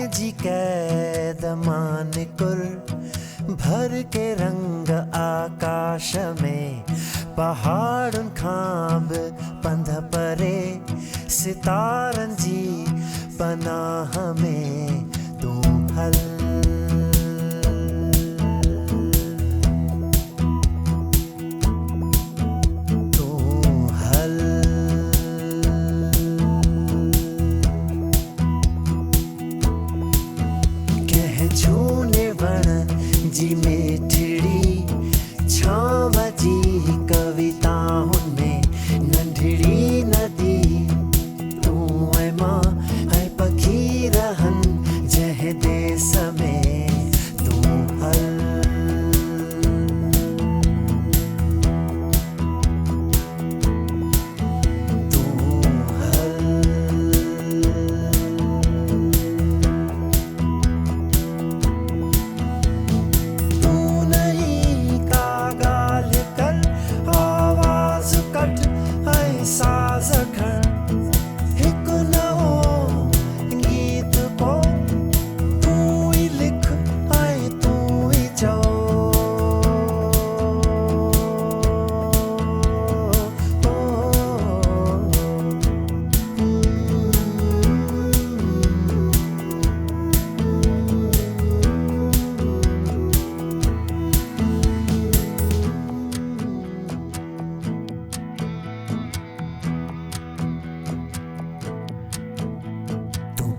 पंहिंजी कैद मां निकुर भर के रंग आकाश में पहाड़ुनि खां बि पंध परे सितारनि जी पनाह में तूं हल झूने वण जी मिठड़ी छांव जी कविताउनि में नंढड़ी नदी तूं ऐं मां ऐं पखी रहनि जंहिं देस में तूं हल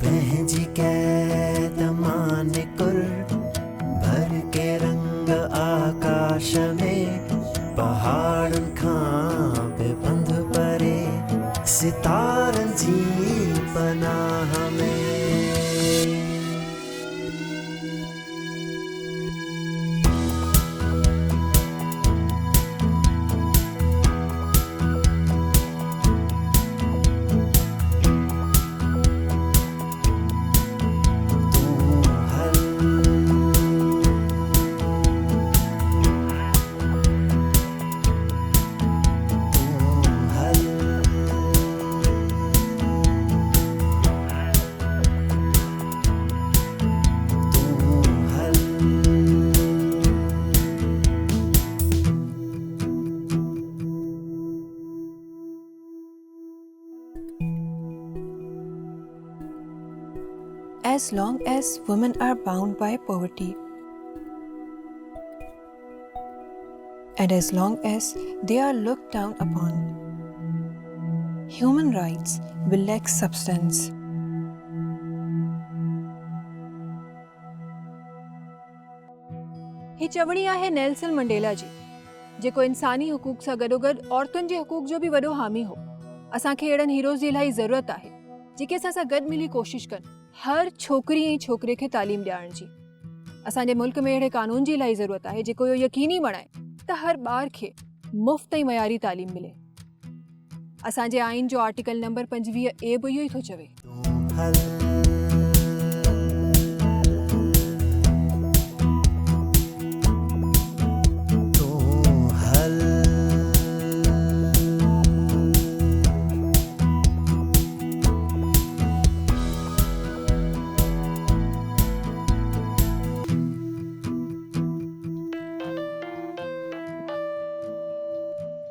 पंहिंजी कैद मां निकुर भर के रंग आकाश में पहाड़ुनि खां बि पंध परे सितारनि जी पनाह में As long as women are bound by poverty, and as long as they are looked down upon, human rights will lack substance. ही चवणी आहे नेल्सन मंडेला जी, जेको इंसानी हुकूक सां गॾोगॾु औरतुनि जे हुकूक जो बि वॾो हामी हो। असांखे अहिड़नि हीरोज़ जी इलाही ज़रूरत आहे जेके असां सां गॾु मिली कोशिशि कनि हर छोकिरी ऐं छोकिरे खे तालीम ॾियारण जी। असांजे मुल्क में अहिड़े कानून जी इलाही ज़रूरत आहे जेको इहो यकीनी बणाए त हर ॿार खे मुफ़्त ऐं मयारी तालीम मिले। असांजे आइन जो आर्टिकल नंबर 25A बि इहो ई थो चवे।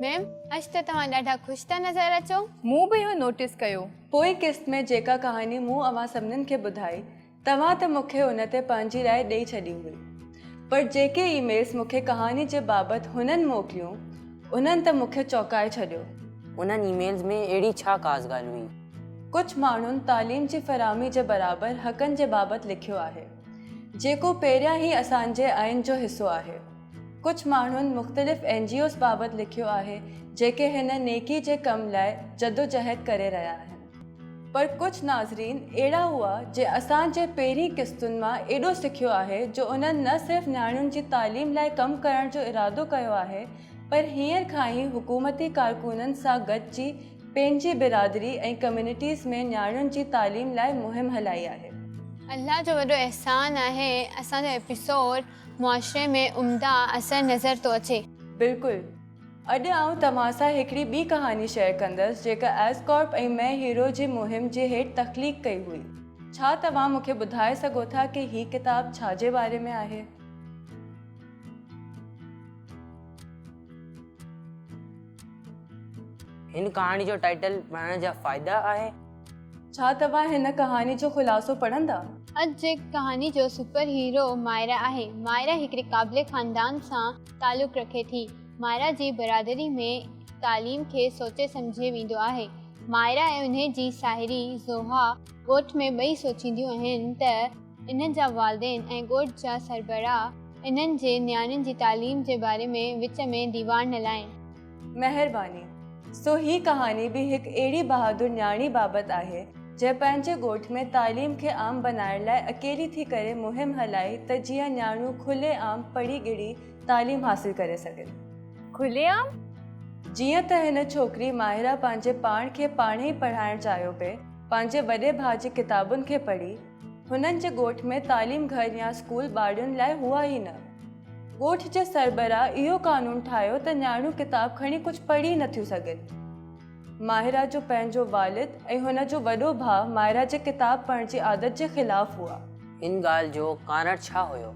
मैम अॼु त तव्हां ॾाढा ख़ुशि था नज़र अचो। मूं बि इहो नोटिस कयो। पोइ किस्त में जेका कहानी मूं अवां सभिनीनि खे ॿुधाई तव्हां त मूंखे उन ते पंहिंजी राय ॾेई छॾी हुई, पर जेके ईमेल्स मूंखे कहानी जे बाबति हुननि मोकिलियूं उन्हनि त मूंखे चौंकाए छॾियो। उन्हनि ईमेल्स में अहिड़ी छा ख़ासि ॻाल्हि हुई? कुझु माण्हुनि तालीम जी फ़राहमी जे बराबरि हक़नि जे बाबति लिखियो आहे, जेको पहिरियां ई असांजे आइन जो हिसो आहे। कुझु माण्हुनि मुख़्तलिफ़ NGOs बाबति लिखियो आहे जेके हिन नेकी जे कम लाइ जदोजहद करे रहिया आहिनि, पर कुझु नाज़रीन अहिड़ा हुआ जे असांजे पहिरीं किस्तुनि मां एॾो सिखियो आहे जो उन्हनि न सिर्फ़ु नियाणियुनि जी तालीम लाइ कमु करण जो इरादो कयो आहे, पर हींअर खां ई हुकूमती कारकुननि सां गॾिजी पंहिंजी बिरादरी ऐं कम्युनिटीज़ में नियाणियुनि जी तालीम लाइ मुहिम हलाई आहे। अल्लाह जो वॾो एहसान आहे असांजो एपिसोड मुआशरे में उम्दा असर नज़र थो अचे। बिल्कुलु। अॼु आउं तव्हां सां हिकिड़ी ॿी कहानी शेयर कंदसि जेका एसकॉर्प ऐं मैं हीरो जी मुहिम जे हेठि तख़लीक़ कई हुई, छा तव्हां मूंखे ॿुधाए सघो था कि ही किताब छा जे बारे में आहे? हिन कहाणी जो टाइटल पढ़ण जा फ़ाइदा आहे? छा तव्हां हिन कहानी जो ख़ुलासो पढ़ंदा? अॼु जे कहानी जो सुपर हीरो मायरा आहे। मायरा हिकिड़े क़ाबिले ख़ानदान सां तालुक़ रखे थी। मायरा जी बरादरी में तालीम खे सोचे सम्झे वेंदो आहे। मायरा ऐं उन जी साहेड़ी ज़ोहा ॻोठ में ॿई सोचींदियूं आहिनि त इन्हनि जा वालिदेन ऐं ॻोठ जा सरबराह इन्हनि जे नियाणियुनि जी तालीम जे बारे में विच में दीवार न लाइनि। महिरबानी। सो ही कहानी भी हिकु अहिड़ी बहादुर न्याणी बाबति आहे जे पंहिंजे ॻोठ में तालीम खे आम बनाइण लाइ अकेली थी करे मुहिम हलाई त जीअं न्याणियूं खुले आम पढ़ी गिड़ी तालीम हासिल करे सघनि। खुलेआम? जीअं त हिन छोकिरी माहिरा पंहिंजे पाण खे पाण ई पढ़ाइणु चाहियो पिए, पंहिंजे वॾे भाउ जी किताबुनि खे पढ़ी। हुननि जे ॻोठ में तालीम घर या स्कूल ॿारनि लाइ हुआ ई न। ॻोठ जे सरबराह इहो कानून ठाहियो त न्याणियूं किताब खणी कुझु पढ़ी नथियूं सघनि। माहिरा जो पंहिंजो वालिद ऐं हुन जो वॾो भाउ माहिरा जे किताब पढ़ण जी आदत जे ख़िलाफ़ हुआ। इन ॻाल्हि जो कारण छा हुयो?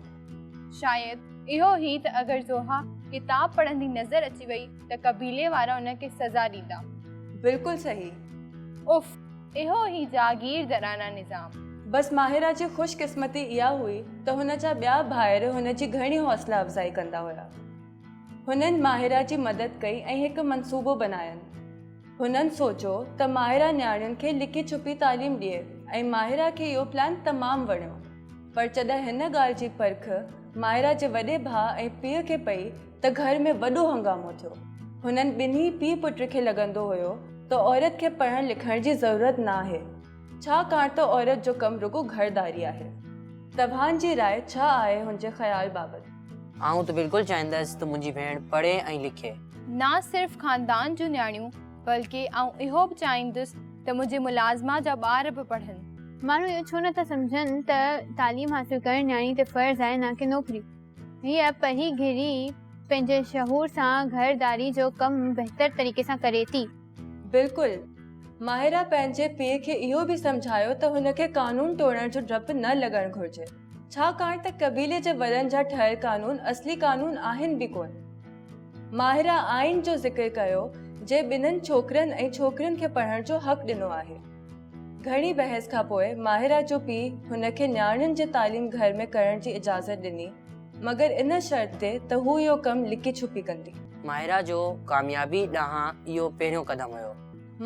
शायदि इहो ई त अगरि ज़ोहा किताब पढ़ंदी नज़र अची वई त कबीले वारा उनखे सज़ा ॾींदा। बिल्कुलु सही। उफ़, इहो ई जागीरदाराना निज़ाम। बस माहिरा जी ख़ुशकिस्मती इहा हुई त हुन जा ॿिया भाइर हुन जी घणी हौसला अफ़ज़ाई कंदा हुया। हुननि माहिरा जी मदद कई ऐं हिकु मंसूबो बनायनि। हुननि सोचियो त माहिरा न्याणियुनि खे लिकी छुपी तालीम ॾिए ऐं माहिरा खे इहो प्लान तमामु वणियो। पर जॾहिं हिन ॻाल्हि जी परख माहिरा जे वॾे भाउ ऐं पीउ खे पई त घर में वॾो हंगामो थियो। हुननि ॿिन्ही पीउ पुट खे लॻंदो हुयो त औरत खे पढ़ण लिखण जी ज़रूरत न आहे, छाकाणि त औरत जो कमु रुगो घरदारी आहे। तव्हांजी राय छा आहे हुन जे ख़्याल बाबति? आऊं त बिल्कुलु चाहींदसि त मुंहिंजी भेण पढ़े ऐं लिखे। ना सिर्फ़ ख़ानदान जूं न्याणियूं बल्कि आऊं इहो बि चाहींदुसि त मुंहिंजे मुलाज़िमा जा ॿार बि पढ़नि। माण्हू इहो छो नथा सम्झनि त तालीम हासिल करणु न्याणी ते फ़र्ज़ु आहे, न कि नौकिरी। हीअ पढ़ी घिरी पंहिंजे शहूर सां घरदारी जो कमु बहितर तरीक़े सां करे थी। बिल्कुलु। माहिरा पंहिंजे पीउ खे इहो बि सम्झायो त हुनखे कानून तोड़ण जो डपु न लॻणु घुरिजे, छाकाणि त कबीले जे वॾनि जा ठहियल कानून असली कानून आहिनि बि कोन। माहिरा आइन जो ज़िक्र कयो जे ॿिन्हिनि छोकिरनि ऐं छोकिरियुनि खे पढ़ण जो हक़ ॾिनो आहे। घणी बहस खां पोइ माहिरा जो पीउ हुनखे न्याणियुनि जी तालीम घर में करण जी इजाज़त ॾिनी, मगर इन शर्त ते त हू इहो कमु लिकी छुपी कंदी। माहिरा जो कामयाबी ॾांहुं इहो पहिरियों क़दम हुयो।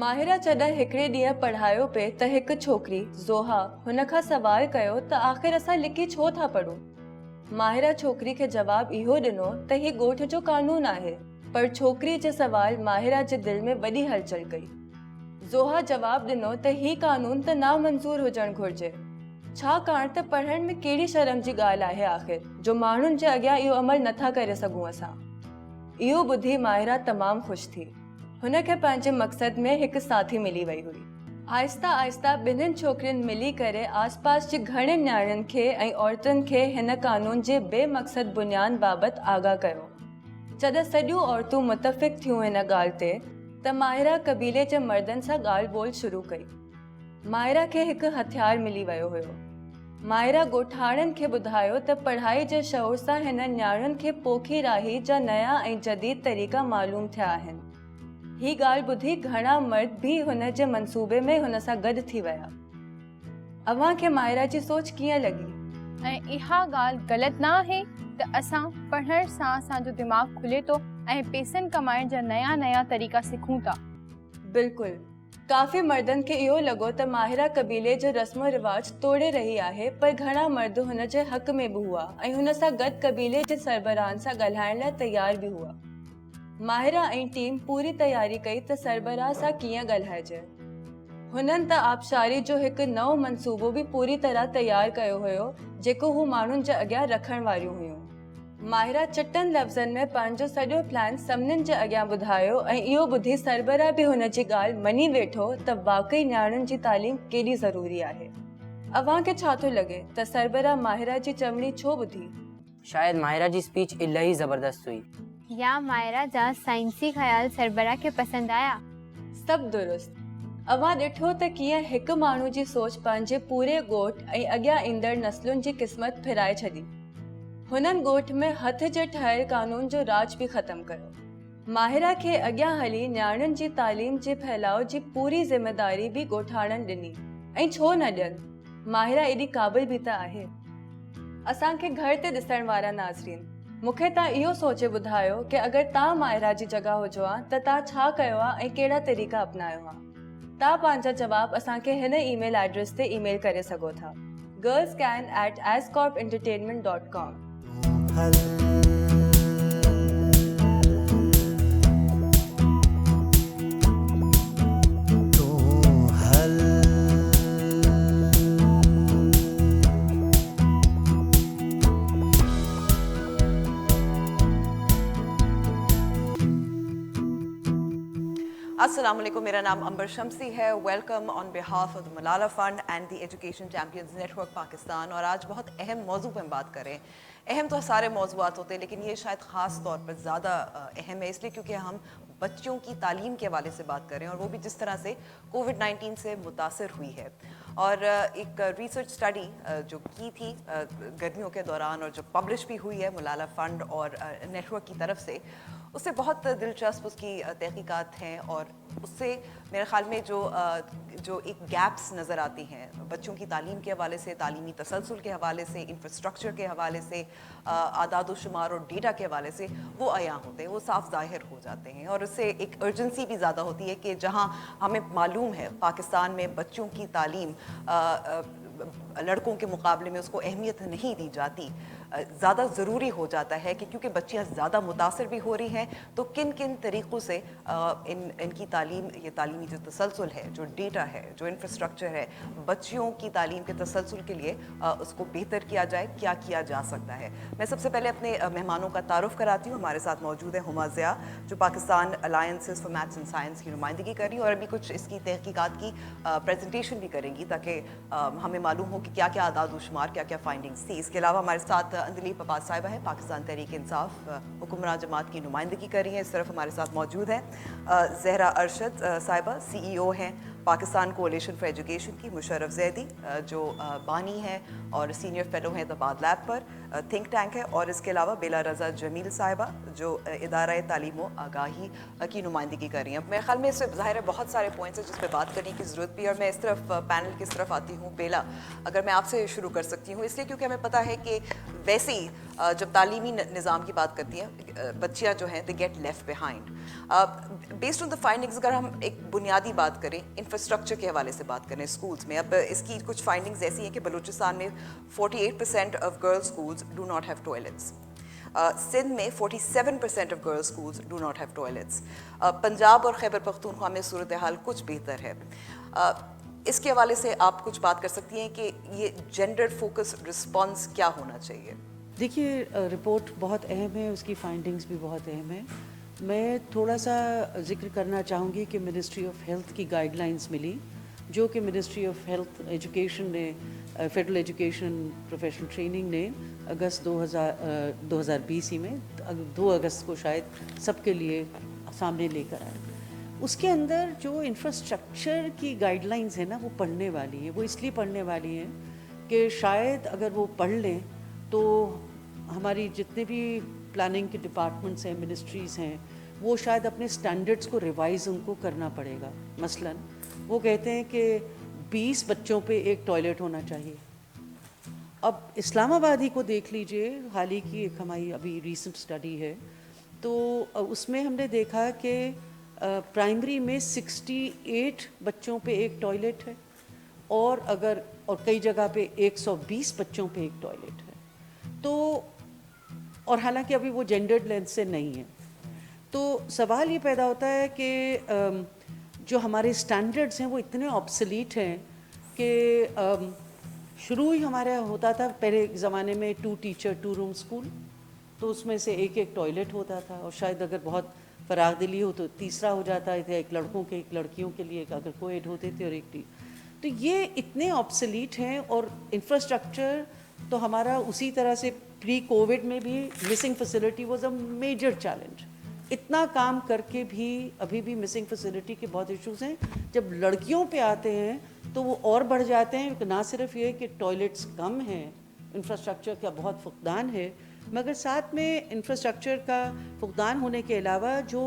माहिरा जॾहिं हिकिड़े ॾींहुं पढ़ायो पिए त हिकु छोकिरी ज़ोहा हुन खां सवाल कयो त आख़िर असां लिकी छो था पढ़ूं। माहिरा छोकिरी खे जवाबु इहो ॾिनो त हीउ ॻोठ जो कानून आहे, पर छोकिरी जे सवाल माहिरा जे दिलि में वॾी हलचल कई। ज़ोहा जवाबु ॾिनो त हीउ कानून त नामंज़ूर हुजणु घुरिजे, छाकाणि त पढ़ण में कहिड़ी शर्म जी ॻाल्हि आहे आख़िर जो माण्हुनि जे अॻियां इहो अमल नथा करे सघूं असां। इहो ॿुधी माहिरा तमामु ख़ुशि थी। हुनखे पंहिंजे मक़सद में हिकु साथी मिली वई हुई। आहिस्ता आहिस्ता ॿिन्हिनि छोकिरियुनि मिली करे आसपास जी घणनि न्याणियुनि खे ऐं औरतुनि खे हिन कानून जे बेमक़सद बुनियाद बाबति आगाह कयो। जॾहिं सॼियूं औरतूं मुतफ़िक़ थियूं हिन ॻाल्हि ते त माहिरा कबीले जे मर्दनि सां ॻाल्हि ॿोल शुरू कई। माहिरा खे हिकु हथियार मिली वियो हुयो। माहिरा ॻोठाणनि खे ॿुधायो त पढ़ाई जे शौक़ सां हिन न्याणियुनि खे पोखी राही जा नया ऐं जदीद तरीक़ा मालूम थिया आहिनि। ही ॻाल्हि ॿुधी घणा मर्द भी हुन जे मंसूबे में हुन सां गॾु थी विया। अव्हां खे माहिरा जी सोच कीअं लॻी? ऐं इहा ॻाल्हि ग़लति न आहे त असां पढ़ण सां असांजो दिमाग़ खुले थो ऐं पैसनि कमाइण जा नया नया तरीक़ा सिखूं था। बिल्कुलु। काफ़ी मर्दनि खे इहो लॻो त माहिरा कबीले जो रस्मो रिवाज तोड़े रही आहे, पर घणा मर्द हुन जे हक़ में बि हुआ ऐं हुन सां गॾु कबीले जे सरबराहनि सां ॻाल्हाइण लाइ तयार बि हुआ। माहिरा ऐं टीम पूरी तयारी कई त सरबराह सां कीअं ॻाल्हाइजे। हुननि त आबशारी जो हिकु नओं मंसूबो बि पूरी तरह तयारु कयो हुयो, जेको हू माण्हुनि जे अॻियां रखण वारियूं हुयूं। माहिरा चटनि लफ़्ज़नि में पंहिंजो सॼो प्लान सभिनीनि जे अॻियां ॿुधायो ऐं इहो ॿुधी सरबराह बि हुन जी ॻाल्हि मञी वेठो त वाक़ई न्याणियुनि जी तालीम केॾी ज़रूरी आहे। अव्हां खे छा थो लॻे त सरबराह माहिरा जी चवणी छो ॿुधी? शायदि माहिरा जी स्पीच इलाही ज़बरदस्त हुई, या माहिरा जा साइंसी ख़्याल सरबराह खे पसंदि आया। सभु दुरुस्त। अवां ॾिठो त कीअं हिकु माण्हू जी सोच पंहिंजे पूरे ॻोठ ऐं अॻियां ईंदड़ नस्लुनि जी क़िस्मत फिराए छॾी। हुननि ॻोठ में हथ जे ठहियल कानून जो राज बि ख़तमु कयो। माहिरा खे अॻियां हली न्याणियुनि जी तालीम जे फैलाव जी पूरी ज़िमेदारी बि ॻोठाणनि ॾिनी। ऐं छो न ॾियनि, माहिरा एॾी क़ाबिल बि त आहे। असांखे घर ते ॾिसण वारा नाज़रीन, मूंखे तव्हां इहो सोचे ॿुधायो कि अगरि तव्हां माहिरा जी जॻह हुजो हा त तव्हां छा कयो आहे ऐं कहिड़ा तरीक़ा अपनायो हा। तव्हां पंहिंजा जवाब असांखे हिन ईमेल एड्रेस ते ईमेल करे सघो था, girlscan@ascorpentertainment.com। अस्सलाम वालेकुम, मेरा नाम अंबर शमसी है। Welcome on behalf of the Malala fund and the education champions network Pakistan. और आज बहुत अहम मौजू पर हम बात करें। अहम तो सारे मौजूआत होते हैं, लेकिन ये शायद ख़ास तौर पर ज़्यादा अहम है इसलिए क्योंकि हम बच्चों की तालीम के हवाले से बात करें, और वो भी जिस तरह से कोविड-19 से मुतासर हुई है। और एक रिसर्च स्टडी जो की थी गर्मियों के दौरान और जो पब्लिश भी हुई है मलाला फ़ंड और नेटवर्क की तरफ से, उससे बहुत दिलचस्प उसकी तहकीकात हैं। और उससे मेरे ख़्याल में जो एक गैप्स नज़र आती हैं बच्चों की तालीम के हवाले से, तालीमी तसलसल के हवाले से, इंफ्रास्ट्रक्चर के हवाले से, आदाद व शुमार और डेटा के हवाले से, वो आया होते हैं, वो साफ ज़ाहिर हो जाते हैं। और उससे एक अर्जेंसी भी ज़्यादा होती है कि जहाँ हमें मालूम है पाकिस्तान में बच्चों की तालीम लड़कों के मुकाबले में उसको अहमियत नहीं दी जाती, ज़्यादा ज़रूरी हो जाता है कि क्योंकि बच्चियाँ ज़्यादा मुतासर भी हो रही हैं, तो किन किन तरीक़ों से इनकी तालीम, ये तालीमी जो तसलसल है, जो डेटा है, जो इंफ्रास्ट्रक्चर है, बच्चियों की तालीम के तसलसल के लिए उसको बेहतर किया जाए, क्या किया जा सकता है। मैं सबसे पहले अपने मेहमानों का तारुफ़ कराती हूँ। हमारे साथ मौजूद है हुमा ज़िया, जो Pakistan alliances for maths and science की नुमाइंदगी कर रही है और अभी कुछ इसकी तहकीकात की प्रेजेंटेशन भी करेंगी ताकि हमें मालूम हो कि क्या क्या आदाद व शुमार, क्या क्या फाइंडिंग्स थी। इसके अलावा हमारे साथ अंदलीप अब्बास साहिबा है, पाकिस्तान तहरीक इंसाफ हुक्मरान जमात की नुमाइंदगी कर रही हैं। इस तरफ हमारे साथ मौजूद है ज़हरा अरशद साहिबा, CEO हैं पाकिस्तान कोalition फॉर एजुकेशन की, मुशर्रफ ज़ैदी जो बानी है और सीनियर फेलो हैं दबाद लैब पर, थिंक टैंक है। और इसके अलावा बेला रज़ा जमील साहिबा जो इदारा तालीम व आगाही की नुमाइंदगी कर रही हैं। मेरे ख्याल में इससे ज़ाहिर है बहुत सारे पॉइंट्स हैं जिस पर बात करने की ज़रूरत भी है। और मैं इस तरफ पैनल की तरफ आती हूँ। बेला, अगर मैं आपसे शुरू कर सकती हूँ, इसलिए क्योंकि हमें पता है कि वैसे ही जब तालीमी निज़ाम की बात करती हैं बच्चियाँ जो हैं they get left behind. Based on the findings अगर हम एक बुनियादी बात करें, इंफ्रास्ट्रक्चर के हवाले से बात करें स्कूल्स में, अब इसकी कुछ फाइंडिंग्स ऐसी हैं कि बलूचिस्तान में 48% of girls schools do not have toilets, Sindh में 47% of girls schools do not have toilets, Punjab और खैबर पख्तूनख्वा में सूरत हाल कुछ बेहतर है। इसके हवाले से आप कुछ बात कर सकती हैं कि ये जेंडर फोकस रिस्पॉन्स क्या होना चाहिए? देखिए, रिपोर्ट बहुत अहम है, उसकी फाइंडिंग्स भी बहुत अहम है। मैं थोड़ा सा जिक्र करना चाहूँगी कि मिनिस्ट्री ऑफ हेल्थ की गाइडलाइंस मिली, जो कि मिनिस्ट्री ऑफ हेल्थ एजुकेशन ने, फेडरल एजुकेशन प्रोफेशनल ट्रेनिंग ने अगस्त 2020 में 2 अगस्त को शायद सबके लिए सामने लेकर आए। उसके अंदर जो इंफ्रास्ट्रक्चर की गाइडलाइंस है ना, वो पढ़ने वाली है। वो इसलिए पढ़ने वाली है कि शायद अगर वो पढ़ लें तो हमारी जितने भी प्लानिंग के डिपार्टमेंट्स हैं, मिनिस्ट्रीज़ हैं, वो शायद अपने स्टैंडर्ड्स को रिवाइज़ उनको करना पड़ेगा। मसलन वो कहते हैं कि 20 बच्चों पे एक टॉयलेट होना चाहिए। अब इस्लामाबाद ही को देख लीजिए, हाल ही की एक हमारी अभी रीसेंट स्टडी है, तो उसमें हमने देखा कि प्राइमरी में 68 बच्चों पे एक टॉयलेट है, और कई जगह पे 120 बच्चों पे एक टॉयलेट है। तो और हालांकि अभी वो जेंडर्ड लेंथ से नहीं है। तो सवाल ये पैदा होता है कि जो हमारे स्टैंडर्ड्स हैं वो इतने ऑब्सोलीट हैं कि शुरू ही हमारा होता था पहले ज़माने में 2 टीचर 2 रूम स्कूल, तो उसमें से एक टॉयलेट होता था, और शायद अगर बहुत फराग दिली हो तो तीसरा हो जाता था, एक लड़कों के एक लड़कियों के लिए, अगर कोएड होते थे और एक तो ये इतने ऑब्सोलीट हैं। और इंफ्रास्ट्रक्चर तो हमारा उसी तरह से प्री कोविड में भी missing facility was a major challenge, इतना काम करके भी अभी भी मिसिंग फैसिलिटी के बहुत इश्यूज़ हैं। जब लड़कियों पे आते हैं तो वो और बढ़ जाते हैं। ना सिर्फ ये कि टॉयलेट्स कम हैं, इंफ्रास्ट्रक्चर का बहुत फुकदान है, मगर साथ में इंफ्रास्ट्रक्चर का फुकदान होने के अलावा जो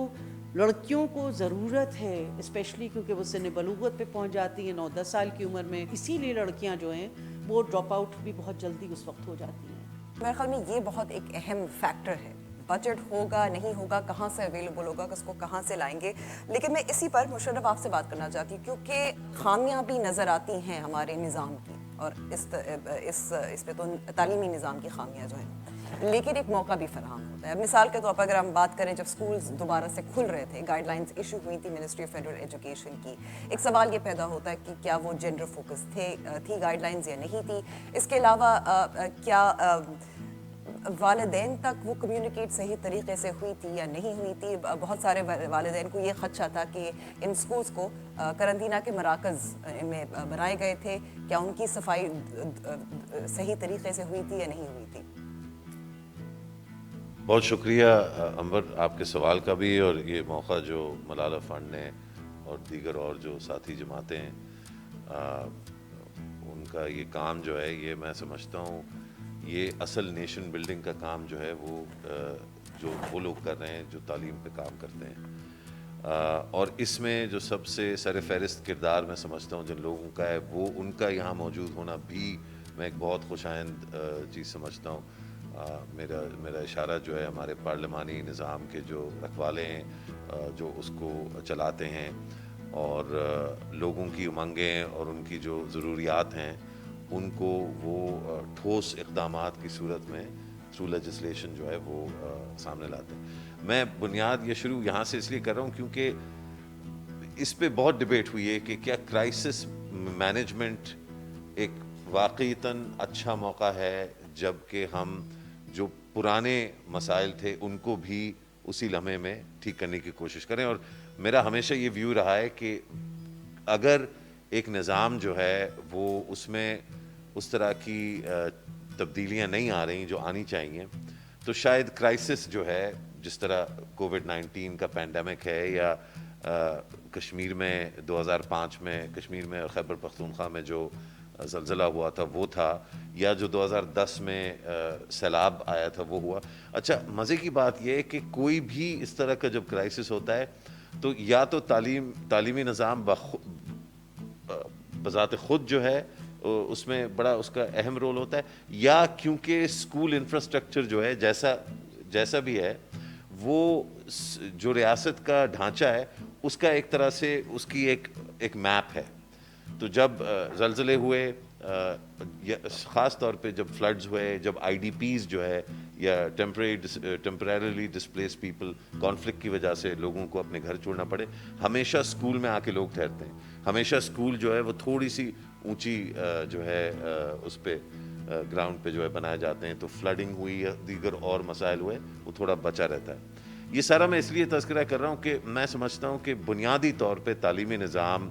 लड़कियों को ज़रूरत है, स्पेशली क्योंकि वो सिन बलूगत पे पहुंच जाती हैं 9-10 साल की उम्र में, इसीलिए लड़कियां जो हैं वो ड्रॉप आउट भी बहुत जल्दी उस वक्त हो जाती हैं। मेरे ख्याल में ये बहुत एक अहम फैक्टर है। बजट होगा नहीं होगा, कहाँ से अवेलेबल होगा, किसको कहाँ से लाएंगे। लेकिन मैं इसी पर मुशर्रफ आपसे बात करना चाहती हूँ, क्योंकि खामियां भी नज़र आती हैं हमारे निज़ाम की, और इस पे तो तालीमी निज़ाम की खामियां जो हैं, लेकिन एक मौका भी फराहम होता है। मिसाल के तौर पर अगर हम बात करें, जब स्कूल्स दोबारा से खुल रहे थे, गाइडलाइंस इशू हुई थी मिनिस्ट्री ऑफ फेडरल एजुकेशन की, एक सवाल ये पैदा होता है कि क्या वो जेंडर फोकस थी गाइडलाइंस या नहीं थी। इसके अलावा क्या वालिदैन तक वो कम्युनिकेट सही तरीके से हुई थी या नहीं हुई थी। बहुत सारे वालिदैन को ये खदशा था कि इन स्कूल्स को करंतना के मराकज़ में बनाए गए थे, क्या उनकी सफाई सही तरीके से हुई थी या नहीं हुई थी। बहुत शुक्रिया अंबर आपके सवाल का भी, और ये मौका जो मलाला फ़ंड ने और दीगर और जो साथी जमातें हैं उनका ये काम जो है, ये मैं समझता हूँ ये असल नेशन बिल्डिंग का काम जो है वो लोग कर रहे हैं जो तालीम पे काम करते हैं। और इसमें जो सबसे सर फहरिस्त किरदार मैं समझता हूँ जिन लोगों का है, वो उनका यहाँ मौजूद होना भी मैं एक बहुत खुशाइंद चीज़ समझता हूँ। मेरा इशारा जो है हमारे पार्लिमानी निज़ाम के जो रखवाले हैं जो उसको चलाते हैं, और लोगों की उमंगें और उनकी जो ज़रूरियात हैं उनको वो ठोस इक़दामात की सूरत में थ्रू लेजिस्लेशन जो है वो सामने लाते हैं। मैं बुनियाद ये शुरू यहाँ से इसलिए कर रहा हूँ क्योंकि इस पे बहुत डिबेट हुई है कि क्या क्राइसिस मैनेजमेंट एक वाक़ईतन अच्छा मौका है जबकि हम जो पुराने मसाइल थे उनको भी उसी लम्हे में ठीक करने की कोशिश करें। और मेरा हमेशा ये व्यू रहा है कि अगर एक निज़ाम जो है वो उसमें उस तरह की तब्दीलियां नहीं आ रही जो आनी चाहिए, तो शायद क्राइसिस जो है जिस तरह कोविड-19 का पैंडमिक है, या कश्मीर में 2005 में कश्मीर में और खैबर पख्तूनख्वा में जो ज़लज़ला हुआ था वो था, या जो 2010 में सैलाब आया था वो हुआ। अच्छा, मज़े की बात यह है कि कोई भी इस तरह का जब क्राइसिस होता है तो या तो तालीमी निज़ाम बज़ात ख़ुद जो है उसमें बड़ा उसका अहम रोल होता है, या क्योंकि स्कूल इंफ्रास्ट्रक्चर जो है जैसा भी है वो जो रियासत का ढांचा है उसका एक तरह से उसकी एक मैप है। तो जब ज़लज़ले हुए, ख़ास तौर पे जब फ्लड्स हुए, जब IDPs जो है या टेम्परेरीली डिस्प्लेस पीपल कॉन्फ्लिक्ट की वजह से लोगों को अपने घर छोड़ना पड़े, हमेशा स्कूल में आके लोग ठहरते हैं। हमेशा स्कूल जो है वो थोड़ी सी ऊंची जो है उस पे ग्राउंड पे जो है बनाए जाते हैं, तो फ्लडिंग हुई या दीगर और मसाइल हुए वो थोड़ा बचा रहता है। ये सारा मैं इसलिए तज़किरा कर रहा हूँ कि मैं समझता हूँ कि बुनियादी तौर पे तालीमी निज़ाम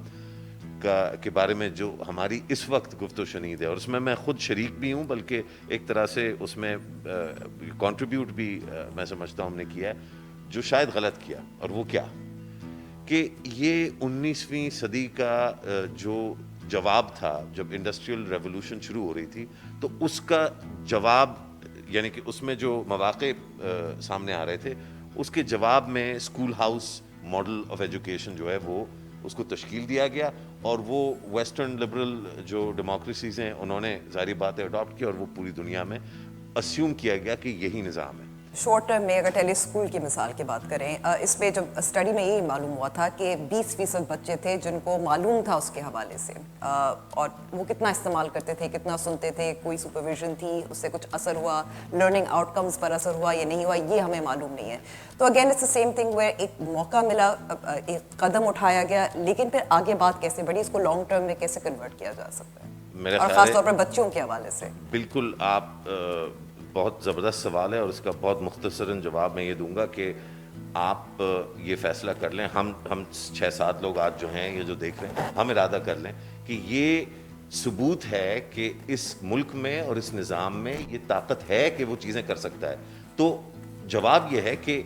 के बारे में जो हमारी इस वक्त गुफ्तो शनीद है, और उसमें मैं ख़ुद शरीक भी हूँ, बल्कि एक तरह से उसमें कंट्रीब्यूट भी मैं समझता हूँ हमने किया है, जो शायद गलत किया। और वो क्या कि ये 19वीं सदी का जो जवाब था जब इंडस्ट्रियल रेवोल्यूशन शुरू हो रही थी, तो उसका जवाब यानी कि उसमें जो मौक़े सामने आ रहे थे उसके जवाब में school house model of education जो है वो उसको तश्कील दिया गया, और वो वेस्टर्न लिबरल जो डेमोक्रेसीज़ हैं उन्होंने ज़ाहिर बात है अडॉप्ट किया, और वो पूरी दुनिया में अस्यूम किया गया कि यही निज़ाम है। शॉर्ट टर्म में अगर टेली स्कूल की मिसाल की बात करें, इस पे जब स्टडी में यही मालूम हुआ था कि 20% बच्चे थे जिनको मालूम था उसके हवाले से, और वो कितना इस्तेमाल करते थे, कितना सुनते थे, कोई सुपरविजन थी, उससे कुछ असर हुआ, लर्निंग आउटकम्स पर असर हुआ या नहीं हुआ, ये हमें मालूम नहीं है। तो again it's the same thing where एक मौका मिला, एक कदम उठाया गया, लेकिन फिर आगे बात कैसे बढ़ी, इसको लॉन्ग टर्म में कैसे कन्वर्ट किया जा सकता है, और ख़ास तौर पर बच्चों के हवाले से। बिल्कुल, आप बहुत ज़बरदस्त सवाल है, और इसका बहुत मुख्तसरन जवाब मैं ये दूंगा कि आप ये फ़ैसला कर लें, हम 6-7 लोग आज जो हैं ये जो देख रहे हैं, हम इरादा कर लें कि ये सबूत है कि इस मुल्क में और इस निज़ाम में ये ताकत है कि वो चीज़ें कर सकता है। तो जवाब ये है कि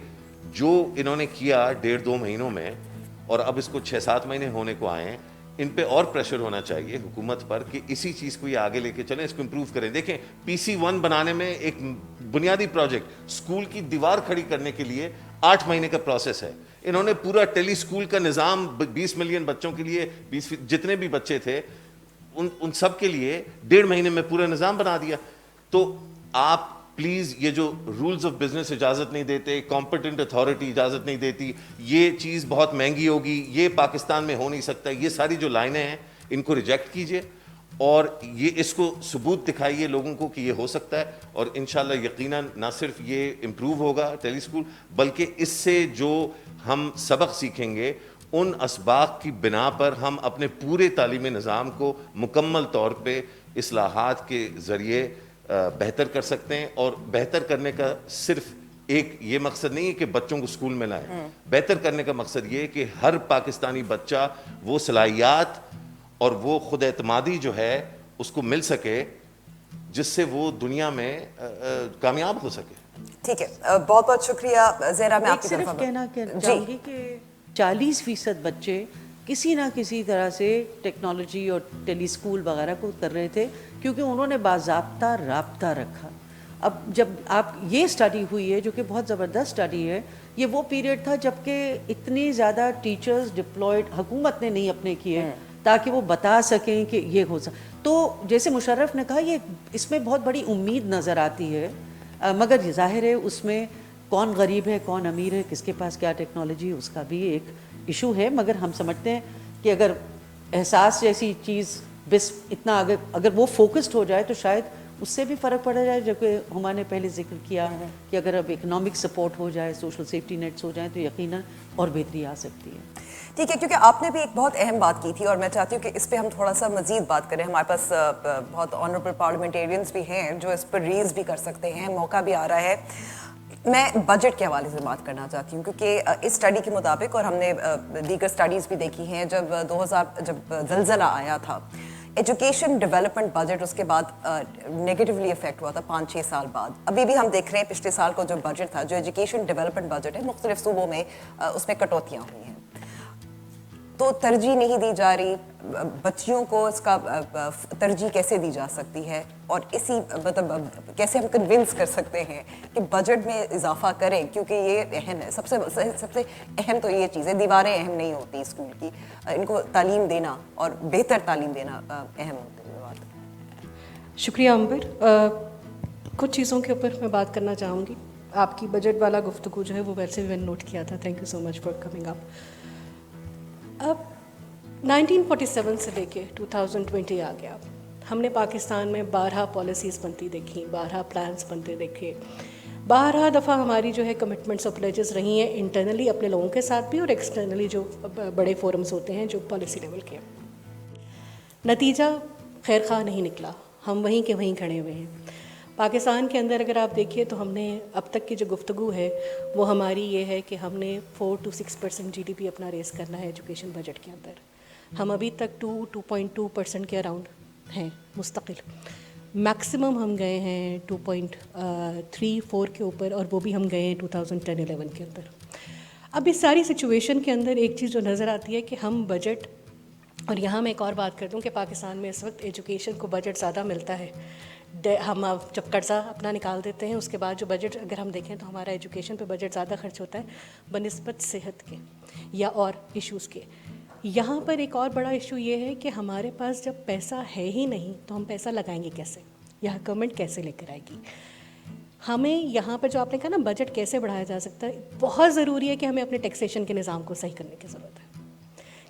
جو انہوں نے کیا 1.5-2 مہینوں میں اور اب اس کو 6-7 مہینے ہونے کو آئے ہیں, ان پہ اور پریشر ہونا چاہیے حکومت پر کہ اسی چیز کو یہ آگے لے کے چلیں, اس کو امپروو کریں. دیکھیں PC1 بنانے میں ایک بنیادی پروجیکٹ اسکول کی دیوار کھڑی کرنے کے لیے 8 مہینے کا پروسیس ہے. انہوں نے پورا ٹیلی اسکول کا نظام 20 ملین بچوں کے لیے, 20 جتنے بھی بچے تھے ان سب کے لیے 1.5 مہینے میں پورا نظام بنا دیا. تو آپ پلیز یہ جو رولز آف بزنس اجازت نہیں دیتے, کمپیٹنٹ اتھارٹی اجازت نہیں دیتی, یہ چیز بہت مہنگی ہوگی, یہ پاکستان میں ہو نہیں سکتا, یہ ساری جو لائنیں ہیں ان کو ریجیکٹ کیجئے اور یہ اس کو ثبوت دکھائیے لوگوں کو کہ یہ ہو سکتا ہے. اور انشاءاللہ یقیناً نہ صرف یہ امپروو ہوگا ٹیلی اسکول, بلکہ اس سے جو ہم سبق سیکھیں گے ان اسباق کی بنا پر ہم اپنے پورے تعلیمی نظام کو مکمل طور پہ اصلاحات کے ذریعے بہتر کر سکتے ہیں. اور بہتر کرنے کا صرف ایک یہ مقصد نہیں ہے کہ بچوں کو اسکول میں لائیں, بہتر کرنے کا مقصد یہ ہے کہ ہر پاکستانی بچہ وہ صلاحیات اور وہ خود اعتمادی جو ہے اس کو مل سکے جس سے وہ دنیا میں کامیاب ہو سکے. ٹھیک ہے, بہت بہت شکریہ زہرا. میں آپ کی صرف طرف کہنا چاہوں گی کہ 40% بچے کسی نہ کسی طرح سے ٹیکنالوجی اور ٹیلی اسکول وغیرہ کو کر رہے تھے کیونکہ انہوں نے باضابطہ رابطہ رکھا. اب جب آپ یہ اسٹڈی ہوئی ہے جو کہ بہت زبردست اسٹڈی ہے, یہ وہ پیریڈ تھا جب کہ اتنی زیادہ ٹیچرز ڈپلائڈ حکومت نے نہیں اپنے کیے تاکہ وہ بتا سکیں کہ یہ ہو سکے. تو جیسے مشرف نے کہا, یہ اس میں بہت بڑی امید نظر آتی ہے, مگر ظاہر ہے اس میں کون غریب ہے کون امیر ہے, کس کے پاس کیا ٹیکنالوجی, اس کا بھی ایک ایشو ہے. مگر ہم سمجھتے ہیں کہ اگر احساس جیسی چیز بس اتنا اگر وہ فوکسڈ ہو جائے تو شاید اس سے بھی فرق پڑا جائے, جو کہ ہما نے پہلے ذکر کیا کہ اگر اب اکنامک سپورٹ ہو جائے, سوشل سیفٹی نیٹس ہو جائیں تو یقیناً اور بہتری آ سکتی ہے. ٹھیک ہے, کیونکہ آپ نے بھی ایک بہت اہم بات کی تھی اور میں چاہتی ہوں کہ اس پہ ہم تھوڑا سا مزید بات کریں. ہمارے پاس بہت آنریبل پارلیمنٹیرینز بھی ہیں جو اس پر ریز بھی کر سکتے ہیں, موقع بھی آ رہا ہے. میں بجٹ کے حوالے سے بات کرنا چاہتی ہوں کیونکہ اس اسٹڈی کے مطابق, اور ہم نے دیگر اسٹڈیز بھی دیکھی ہیں, جب زلزلہ آیا تھا ایجوکیشن ڈیولپمنٹ بجٹ اس کے بعد نیگیٹیولی افیکٹ ہوا تھا 5-6 سال بعد. ابھی بھی ہم دیکھ رہے ہیں پچھلے سال کو جو بجٹ تھا, جو ایجوکیشن ڈیولپمنٹ بجٹ ہے, مختلف صوبوں میں اس میں کٹوتیاں ہوئی ہیں. تو ترجیح نہیں دی جا رہی, بچیوں کو اس کا ترجیح کیسے دی جا سکتی ہے, اور اسی مطلب کیسے ہم کنونس کر سکتے ہیں کہ بجٹ میں اضافہ کریں, کیونکہ یہ اہم ہے. سب سے اہم تو یہ چیز ہے, دیواریں اہم نہیں ہوتی اسکول کی, ان کو تعلیم دینا اور بہتر تعلیم دینا اہم ہوتی ہے بات. شکریہ امبر. کچھ چیزوں کے اوپر میں بات کرنا چاہوں گی. آپ کی بجٹ والا گفتگو جو ہے وہ ویسے بھی میں نے نوٹ کیا تھا. Thank you so much for coming up. اب 1947 سے لے کے 2020 آ گیا. ہم نے پاکستان میں 12 پالیسیز بنتی دیکھیں, 12 پلانس بنتے دیکھے, 12 دفعہ ہماری جو ہے کمٹمنٹس اور پلیجز رہی ہیں انٹرنلی اپنے لوگوں کے ساتھ بھی اور ایکسٹرنلی جو بڑے فورمز ہوتے ہیں جو پالیسی لیول کے. نتیجہ خیر خواہ نہیں نکلا, ہم وہیں کے وہیں کھڑے ہوئے ہیں. پاکستان کے اندر اگر آپ دیکھیے تو ہم نے اب تک کی جو گفتگو ہے وہ ہماری یہ ہے کہ ہم نے 4-6% GDP اپنا ریز کرنا ہے ایجوکیشن بجٹ کے اندر. ہم ابھی تک 2.2% کے اراؤنڈ ہیں مستقل. میکسیمم ہم گئے ہیں 2.34 کے اوپر, اور وہ بھی ہم گئے ہیں 2010-11 کے اندر. اب اس ساری سچویشن کے اندر ایک چیز جو نظر آتی ہے کہ ہم بجٹ, اور یہاں میں ایک اور بات کر دوں کہ پاکستان میں اس وقت ایجوکیشن کو بجٹ زیادہ ملتا ہے. ہم جب قرضہ اپنا نکال دیتے ہیں اس کے بعد جو بجٹ اگر ہم دیکھیں تو ہمارا ایجوکیشن پہ بجٹ زیادہ خرچ ہوتا ہے بنسبت صحت کے یا اور ایشوز کے. یہاں پر ایک اور بڑا ایشو یہ ہے کہ ہمارے پاس جب پیسہ ہے ہی نہیں تو ہم پیسہ لگائیں گے کیسے, یا گورنمنٹ کیسے لے کر آئے گی. ہمیں یہاں پر جو آپ نے کہا نا بجٹ کیسے بڑھایا جا سکتا ہے, بہت ضروری ہے کہ ہمیں اپنے ٹیکسیشن کے نظام کو صحیح کرنے کی ضرورت ہے,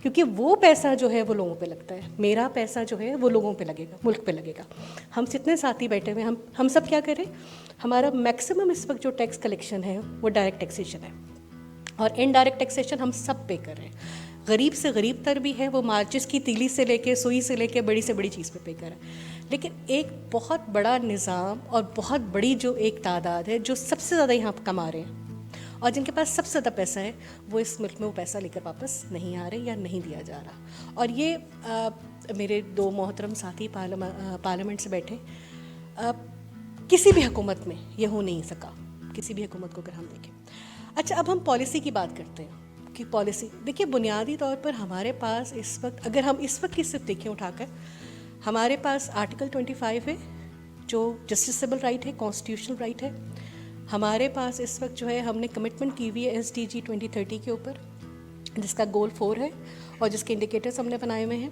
کیونکہ وہ پیسہ جو ہے وہ لوگوں پہ لگتا ہے. میرا پیسہ جو ہے وہ لوگوں پہ لگے گا, ملک پہ لگے گا. ہم جتنے ساتھی بیٹھے ہوئے ہم سب کیا کریں, ہمارا میکسیمم اس وقت جو ٹیکس کلیکشن ہے وہ ڈائریکٹ ٹیکسیشن ہے, اور انڈائریکٹ ٹیکسیشن ہم سب پے کر رہے ہیں. غریب سے غریب تر بھی ہے, وہ ماچس کی تیلی سے لے کے سوئی سے لے کے بڑی سے بڑی چیز پہ پے کر رہا ہے. لیکن ایک بہت بڑا نظام اور بہت بڑی جو ایک تعداد ہے جو سب سے زیادہ یہاں کما رہے ہیں اور جن کے پاس سب سے زیادہ پیسہ ہے, وہ اس ملک میں وہ پیسہ لے کر واپس نہیں آ رہے یا نہیں دیا جا رہا. اور یہ میرے 2 محترم ساتھی پارلیمنٹ سے بیٹھے, کسی بھی حکومت میں یہ ہو نہیں سکا, کسی بھی حکومت کو اگر ہم دیکھیں. अच्छा, अब हम पॉलिसी की बात करते हैं कि पॉलिसी देखिए, बुनियादी तौर पर हमारे पास इस वक्त, अगर हम इस वक्त की सिर्फ देखें उठाकर, हमारे पास आर्टिकल 25 है जो जस्टिसेबल राइट है, कॉन्स्टिट्यूशनल राइट है. हमारे पास इस वक्त जो है हमने कमिटमेंट की हुई है SDG 2030 के ऊपर, जिसका गोल 4 है और जिसके इंडिकेटर्स हमने बनाए हुए हैं.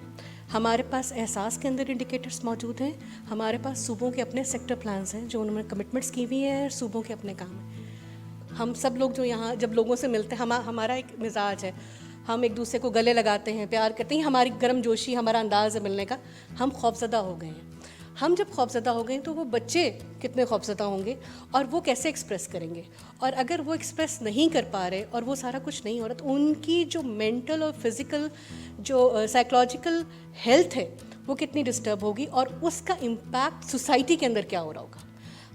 हमारे पास एहसास के अंदर इंडिकेटर्स मौजूद हैं. हमारे पास सूबों के अपने सेक्टर प्लान्स हैं जो उन्होंने कमिटमेंट्स की हुई हैं, सूबों के अपने काम हैं. हम सब लोग जो यहाँ जब लोगों से मिलते हैं, हमारा एक मिजाज है, हम एक दूसरे को गले लगाते हैं, प्यार करते हैं, हमारी गर्म जोशी, हमारा अंदाज़ है मिलने का. हम खौफज़दा हो गए हैं. हम जब खौफज़दा हो गए तो वो बच्चे कितने खौफज़दा होंगे और वो कैसे एक्सप्रेस करेंगे. और अगर वो एक्सप्रेस नहीं कर पा रहे और वो सारा कुछ नहीं हो रहा, तो उनकी जो मेंटल और फिज़िकल जो साइकोलॉजिकल हेल्थ है वो कितनी डिस्टर्ब होगी और उसका इम्पैक्ट सोसाइटी के अंदर क्या हो रहा होगा.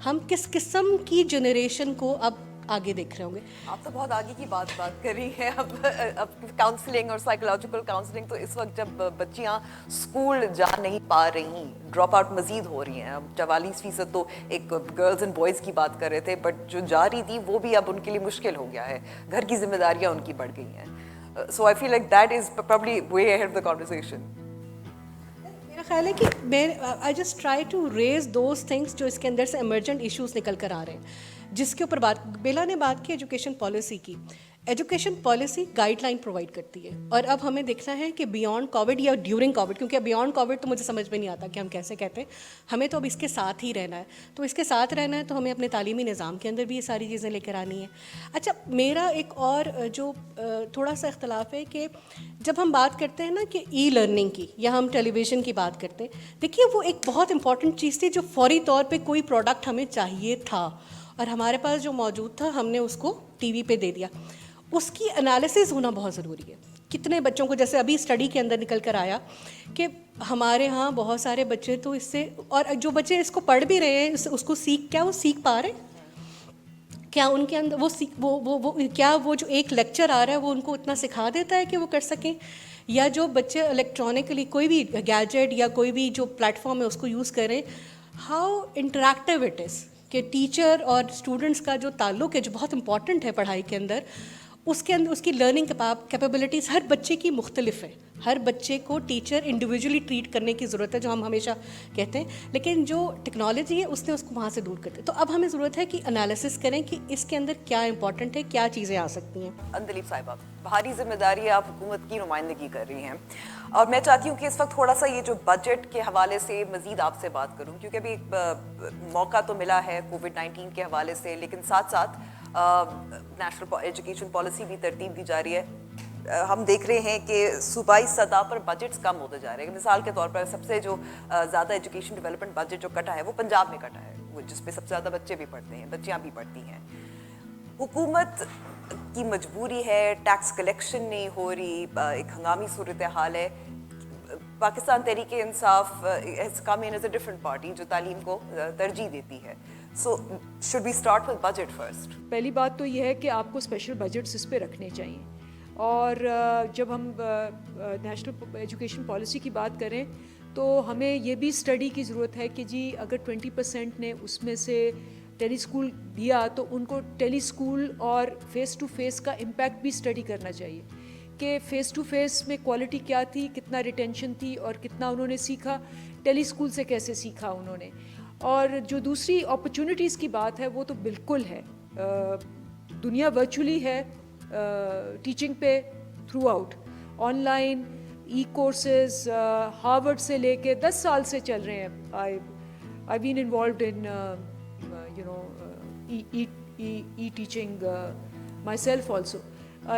हम किस किस्म की जनरेशन को अब आगे देख रहे होंगे. आप तो बहुत आगे की बात कर रही हैं. अब काउंसलिंग और साइकोलॉजिकल काउंसलिंग, तो इस वक्त जब बच्चियां स्कूल जा नहीं पा रही, ड्रॉप आउट मजीद हो रही हैं. अब 44% तो एक गर्ल्स एंड बॉयज़ की बात कर रहे थे, बट जो जा रही थी वो भी अब उनके लिए मुश्किल हो गया है. घर की जिम्मेदारियां उनकी बढ़ गई हैं. So I feel like that is probably way ahead of the conversation. मेरा ख्याल है कि मैं I just try to raise those things जो इसके अंदर से इमरजेंट इश्यूज निकल कर आ रहे हैं, जिसके ऊपर बेला ने बात की एजुकेशन पॉलिसी की. एजुकेशन पॉलिसी गाइडलाइन प्रोवाइड करती है और अब हमें देखना है कि बियॉन्ड कोविड या ड्यूरिंग कोविड, क्योंकि बियॉन्ड कोविड तो मुझे समझ में नहीं आता कि हम कैसे कहते हैं. हमें तो अब इसके साथ ही रहना है. तो इसके साथ रहना है तो हमें अपने तालीमी निज़ाम के अंदर भी ये सारी चीज़ें लेकर आनी है. अच्छा, मेरा एक और जो थोड़ा सा इख्तलाफ है कि जब हम बात करते हैं ना कि ई लर्निंग की या हम टेलीविज़न की बात करते हैं, देखिए वो एक बहुत इंपॉर्टेंट चीज़ थी जो फौरी तौर पर कोई प्रोडक्ट हमें चाहिए था और हमारे पास जो मौजूद था हमने उसको TV पे दे दिया. उसकी एनालिसिस होना बहुत ज़रूरी है. कितने बच्चों को, जैसे अभी स्टडी के अंदर निकल कर आया कि हमारे यहाँ बहुत सारे बच्चे तो इससे, और जो बच्चे इसको पढ़ भी रहे हैं उसको वो सीख पा रहे हैं क्या? उनके अंदर वो क्या वो जो एक लेक्चर आ रहा है वो उनको इतना सिखा देता है कि वो कर सकें? या जो बच्चे इलेक्ट्रॉनिकली कोई भी गैजेट या कोई भी जो प्लेटफॉर्म है उसको यूज़ करें, हाउ इंटरेक्टिव इट इज़ कि टीचर और स्टूडेंट्स का जो ताल्लुक़ है जो बहुत इंपॉर्टेंट है पढ़ाई के अंदर, उसके अंदर उसकी लर्निंग कैपेबिलिटीज़ हर बच्चे की मुख्तलिफ है. हर बच्चे को टीचर इंडिविजुअली ट्रीट करने की ज़रूरत है, जो हम हमेशा कहते हैं, लेकिन जो टेक्नोलॉजी है उसने उसको वहाँ से दूर कर दिया. तो अब हमें ज़रूरत है कि एनालिसिस करें कि इसके अंदर क्या इंपॉर्टेंट है, क्या चीज़ें आ सकती हैं. अंदलीप साहिबा, भारी जिम्मेदारी आप हुकूमत की नुमाइंदगी कर रही हैं और मैं चाहती हूँ कि इस वक्त थोड़ा सा ये जो बजट के हवाले से मज़ीद आपसे बात करूँ, क्योंकि अभी मौका तो मिला है कोविड-19 के हवाले से, लेकिन साथ साथ नेशनल एजुकेशन पॉलिसी भी तरतीब दी जा रही है. हम देख रहे हैं कि सूबाई सतह पर बजट्स कम होते जा रहे हैं. मिसाल के तौर पर सबसे जो ज़्यादा एजुकेशन डेवलपमेंट बजट जो कटा है वो पंजाब में कटा है, वो जिसपे सबसे ज़्यादा बच्चे भी पढ़ते हैं, बच्चियाँ भी पढ़ती हैं. हुकूमत की मजबूरी है, टैक्स कलेक्शन नहीं हो रही, एक हंगामी सूरत हाल है. Pakistan Tehreek Insaf has come in as a different party जो तालीम को तरजीह देती है. So should we start with budget first? पहली बात तो यह है कि आपको स्पेशल बजट्स इस पे रखने चाहिए. और जब हम नेशनल एजुकेशन पॉलिसी की बात करें तो हमें ये भी स्टडी की ज़रूरत है कि जी अगर 20% ने उसमें से टेली स्कूल दिया तो उनको टेली स्कूल और फेस टू फेस का इम्पैक्ट भी स्टडी करना चाहिए कि फ़ेस टू फेस में क्वालिटी क्या थी, कितना रिटेंशन थी और कितना उन्होंने सीखा, टेली स्कूल से कैसे सीखा उन्होंने. और जो दूसरी अपॉर्चुनिटीज़ की बात है वो तो बिल्कुल है. दुनिया वर्चुअली है टीचिंग पे throughout, online e courses Harvard से लेके 10 साल से चल रहे हैं. I been involved in e teaching myself also.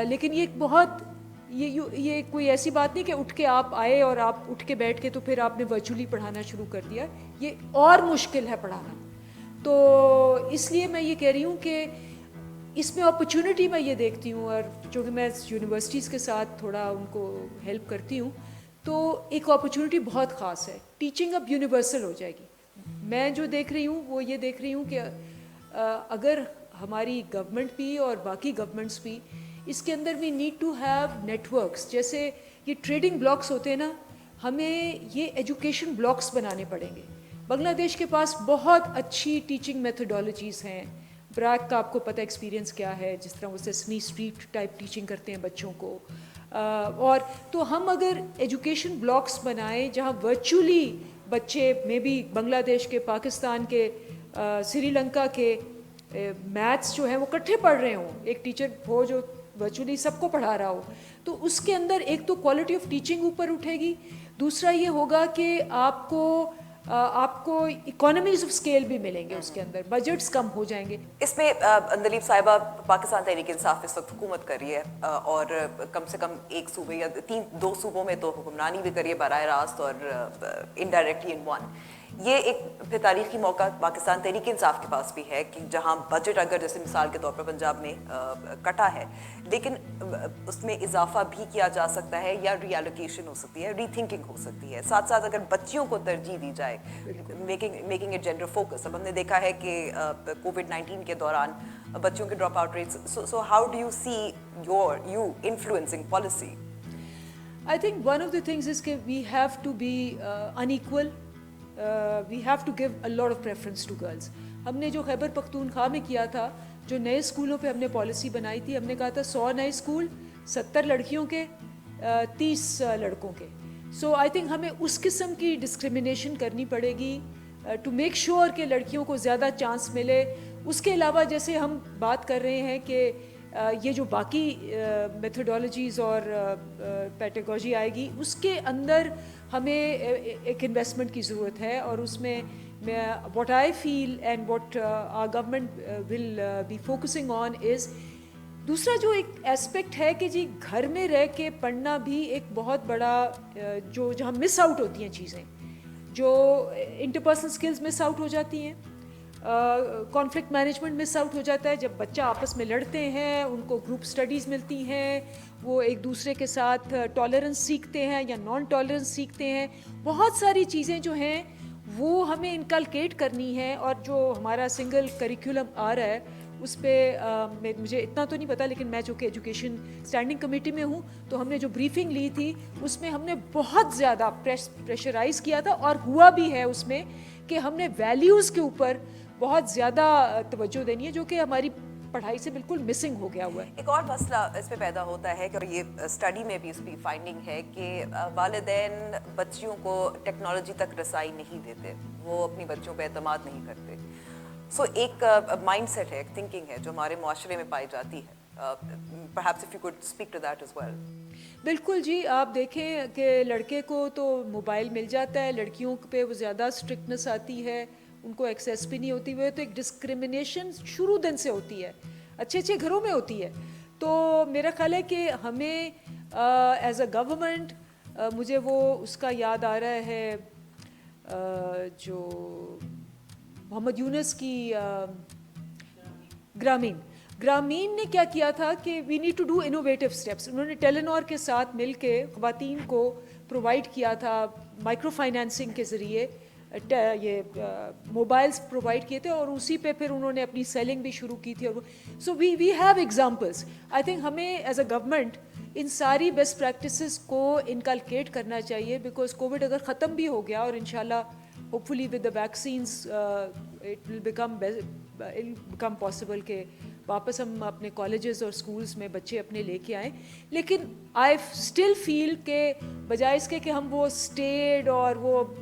लेकिन ये बहुत ये कोई ऐसी बात नहीं कि उठ के आप आए और आप उठ के बैठ के तो फिर आपने वर्चुअली पढ़ाना शुरू कर दिया. ये और मुश्किल है पढ़ाना. तो इसलिए मैं ये कह रही हूँ कि इसमें अपॉर्चुनिटी मैं ये देखती हूँ, और चूँकि मैं यूनिवर्सिटीज़ के साथ थोड़ा उनको हेल्प करती हूँ, तो एक अपॉर्चुनिटी बहुत ख़ास है. टीचिंग अब यूनिवर्सल हो जाएगी. मैं जो देख रही हूँ वो ये देख रही हूँ कि अगर हमारी गवर्नमेंट भी और बाकी गवर्नमेंट्स भी इसके अंदर we need to have networks. जैसे ये ट्रेडिंग ब्लॉक्स होते हैं ना, हमें ये एजुकेशन ब्लॉक्स बनाने पड़ेंगे. बांग्लादेश के पास बहुत अच्छी टीचिंग मेथोडोलॉजीज़ हैं, ब्रैक का आपको पता एक्सपीरियंस क्या है, जिस तरह वो सेसमी स्ट्रीट टाइप टीचिंग करते हैं बच्चों को। और तो हम अगर एजुकेशन ब्लॉक्स बनाएं जहाँ वर्चुअली बच्चे मे बी बांग्लादेश के, पाकिस्तान के, श्रीलंका के मैथ्स जो है वो इकट्ठे पढ़ रहे हों, एक टीचर हो जो वर्चुअली सबको पढ़ा रहा हो, तो उसके अंदर एक तो क्वालिटी ऑफ टीचिंग ऊपर उठेगी, दूसरा ये होगा कि आपको इकोनॉमीज ऑफ स्केल भी मिलेंगे, उसके अंदर बजट्स कम हो जाएंगे। इसमें अंदलीब साहिबा, पाकिस्तान तहरीक इंसाफ इस वक्त हुकूमत कर रही है और कम से कम एक सूबे या दो सूबों में तो हुक्मरानी भी करी है बराह रास्त और इनडायरेक्टली इन वन। ये एक फिर तारीखी मौका पाकिस्तान तहरीक इंसाफ के पास भी है कि जहाँ बजट अगर जैसे मिसाल के तौर पर पंजाब में कटा है, लेकिन उसमें इजाफा भी किया जा सकता है या रीएलोकेशन हो सकती है, रीथिंकिंग हो सकती है। साथ साथ अगर बच्चियों को तरजीह दी जाए, मेकिंग इट जेंडर फोकस। अब हमने देखा है कि कोविड-19 के दौरान बच्चों के drop out rates, so how do you see you influencing policy? I think one of the things is कि we have to be unequal, we have to give a lot of preference to girls. हमने जो खैबर पख्तूनख्वा में किया था, जो नए स्कूलों पे हमने पॉलिसी बनाई थी, हमने कहा था 100 नए स्कूल, 70 लड़कियों के, 30 लड़कों के। सो आई थिंक हमें उस किस्म की डिस्क्रिमिनेशन करनी पड़ेगी टू मेक श्योर कि लड़कियों को ज़्यादा चांस मिले। उसके अलावा जैसे हम बात कर रहे हैं कि ये जो बाकी मेथडोलॉजीज़ और पेडागोजी आएगी, उसके अंदर हमें एक इन्वेस्टमेंट की ज़रूरत है और उसमें what I feel and what our government will be focusing on is, दूसरा जो एक एस्पेक्ट है कि जी घर में रह के पढ़ना भी एक बहुत बड़ा जो जहाँ मिस आउट होती हैं चीज़ें, जो इंटरपर्सनल स्किल्स मिस आउट हो जाती हैं, कॉन्फ्लिक्ट मैनेजमेंट मिस आउट हो जाता है। जब बच्चा आपस में लड़ते हैं, उनको ग्रुप स्टडीज़ मिलती हैं, वो एक दूसरे के साथ टॉलरेंस सीखते हैं या नॉन टॉलरेंस सीखते हैं। बहुत सारी चीज़ें जो हैं वो हमें इनकलकेट करनी है और जो हमारा सिंगल करिकुलम आ रहा है उस पर मुझे इतना तो नहीं पता, लेकिन मैं जो कि एजुकेशन स्टैंडिंग कमेटी में हूँ, तो हमने जो ब्रीफिंग ली थी उसमें हमने बहुत ज़्यादा प्रेशराइज़ किया था और हुआ भी है उसमें कि हमने वैल्यूज़ के ऊपर बहुत ज़्यादा तवज्जो देनी है, जो कि हमारी पढ़ाई से बिल्कुल मिसिंग हो गया हुआ है। एक और मसला इस पे पैदा होता है कि ये स्टडी में भी इसकी फाइंडिंग है कि वालिदैन बच्चियों को टेक्नोलॉजी तक रसाई नहीं देते, वो अपनी बच्चों पे एतमाद नहीं करते। सो एक माइंडसेट है, एक थिंकिंग है जो हमारे मुआशरे में पाई जाती है। Perhaps if you could speak to that as well. बिल्कुल जी, आप देखें कि लड़के को तो मोबाइल मिल जाता है, लड़कियों पे वो ज़्यादा स्ट्रिक्टनेस आती है, उनको एक्सेस भी नहीं होती। वो तो एक डिस्क्रिमिनेशन शुरू दिन से होती है, अच्छे अच्छे घरों में होती है। तो मेरा ख्याल है कि हमें एज अ गवर्नमेंट, मुझे वो उसका याद आ रहा है जो मोहम्मद यूनुस की ग्रामीण ने क्या किया था कि we need to do innovative steps. उन्होंने टेलीनॉर के साथ मिल के ख़वातीन को प्रोवाइड किया था माइक्रो फाइनेंसिंग के ज़रिए, ये मोबाइल्स प्रोवाइड किए थे और उसी पे फिर उन्होंने अपनी सेलिंग भी शुरू की थी। और so we have examples. I think हमें एज अ गवर्नमेंट इन सारी बेस्ट प्रैक्टिसेस को इनकलकेट करना चाहिए, बिकॉज कोविड अगर ख़त्म भी हो गया और इंशाल्लाह hopefully with the vaccines it will become possible कि वापस हम अपने कॉलेजेस और स्कूल्स में बच्चे अपने लेके आएँ। लेकिन आई स्टिल फील के बजाय इसके कि हम वो स्टेड और वो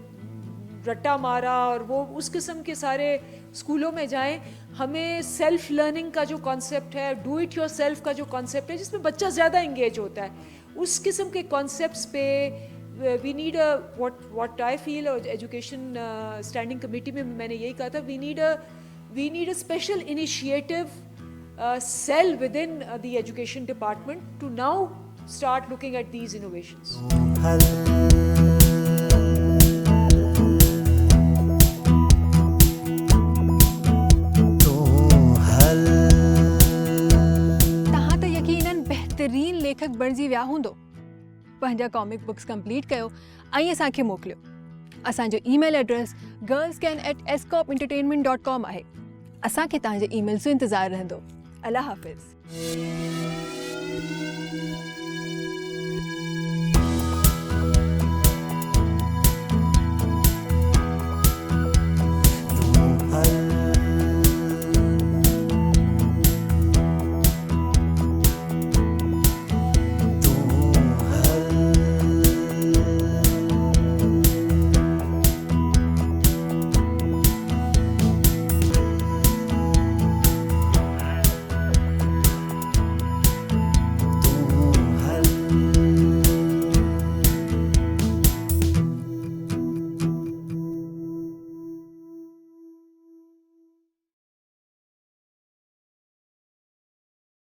रट्टा मारा और वो उस किस्म के सारे स्कूलों में जाएं, हमें सेल्फ लर्निंग का जो कॉन्सेप्ट है, डू इट योर सेल्फ का जो कॉन्सेप्ट है, जिसमें बच्चा ज़्यादा इंगेज होता है, उस किस्म के कॉन्सेप्ट्स पे we need a what I feel. और एजुकेशन स्टैंडिंग कमेटी में मैंने यही कहा था, we need a special initiative cell within the education department to now start looking at these innovations. तहां त यकीनन बेहतरीन लेखक बणजी विया हूंदो। पंहिंजा कॉमिक बुक्स कंप्लीट कयो ऐं असांखे मोकिलियो। असांजो ईमेल एड्रेस girlscan@escopeentertainment.com आहे। असांखे तव्हांजे ईमेल जो इंतज़ारु रहंदो। अल्लाह हाफ़िज़।